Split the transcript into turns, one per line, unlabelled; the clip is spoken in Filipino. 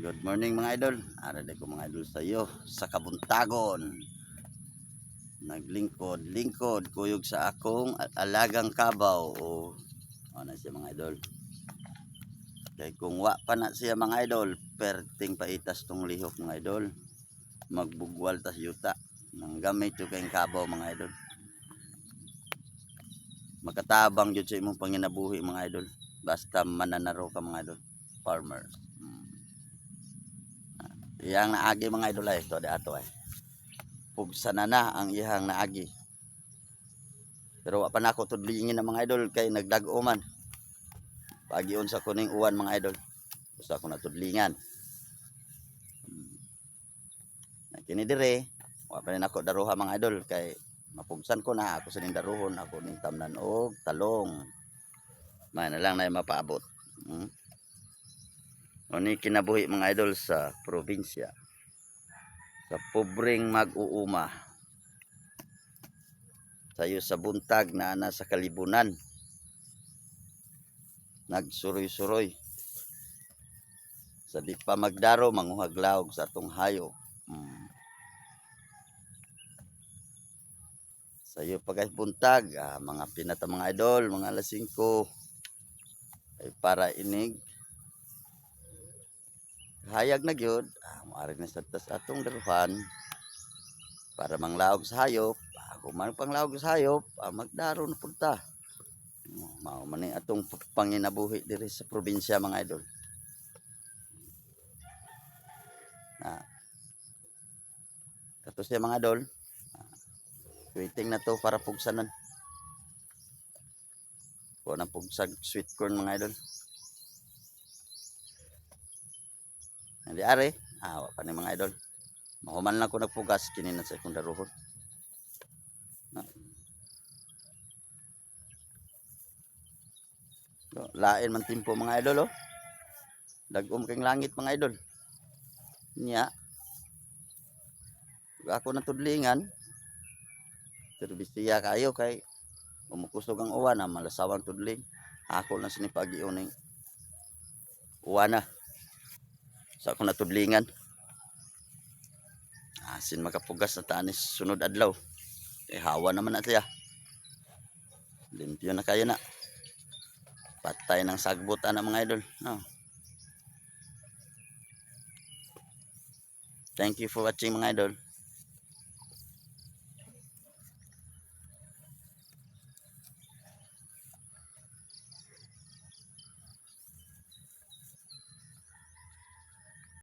Good morning mga idol. Araday ko mga idol sa iyo sa kabuntagon. Naglingkod kuyog sa akong alagang kabaw o ano siya mga idol. Kay kung wa pa na siya mga idol, perting paitas tong lihok mga idol. Magbugwal tas yuta nang gamit yung kayong kabaw mga idol. Makatabang jud sa imong panginabuhi mga idol. Basta mananaro ka mga idol. Farmers. Iyang naagi mga idol ay ito ato ay. Pugsa na ang ihang naagi. Pero wa pa na ako tudlingin ng mga idol kay nagdag-o man. Pagion sa kuning uwan mga idol. Gusto ako natudlingan. Kini dire, wa pa rin ako daruha mga idol kay mapugsan ko na ako sa ning daruhon ako ning tamnan og talong. May na lang na mapaabot. Oni kinabuhi mga idol sa probinsya. Sa pobreng mag-uuma. Sayo sa buntag na ana sa kalibunan. Nagsuroy-suroy. Sa di pa magdaro manguhaglawog sa atong hayop. Sayo pa guys buntag, mga pinata mga idol, mga alas 5 ay para inig hayag na gyud, maari na sa tas atong daruhan para manglawog sa hayop. Kung man panglawog sa hayop, magdaro na punta. Mao man ni atong panginabuhi diri sa probinsya mga idol. Kato siya mga idol. Waiting na to para pugsanan. Kuha ng pugsag sweet corn mga idol. Hindi ari. Wa pa ni mga idol. Mahuman lang ko nagpugas kininan sa ikong daruhon. Lain man timpo mga idol oh. Dagom kang langit mga idol. Nya. Ako na tudlingan. Pero bisiya kayo kay umukusog ang uwan na malasawang tudling. Ako lang sinipagiyon ng uwan na. Sa ako na tudlingan. Asin makapugas na tanis sunod adlaw. Hawa naman na siya. Limpyo na kayo na. Patay ng sagbutan ng mga idol. No. Thank you for watching mga idol.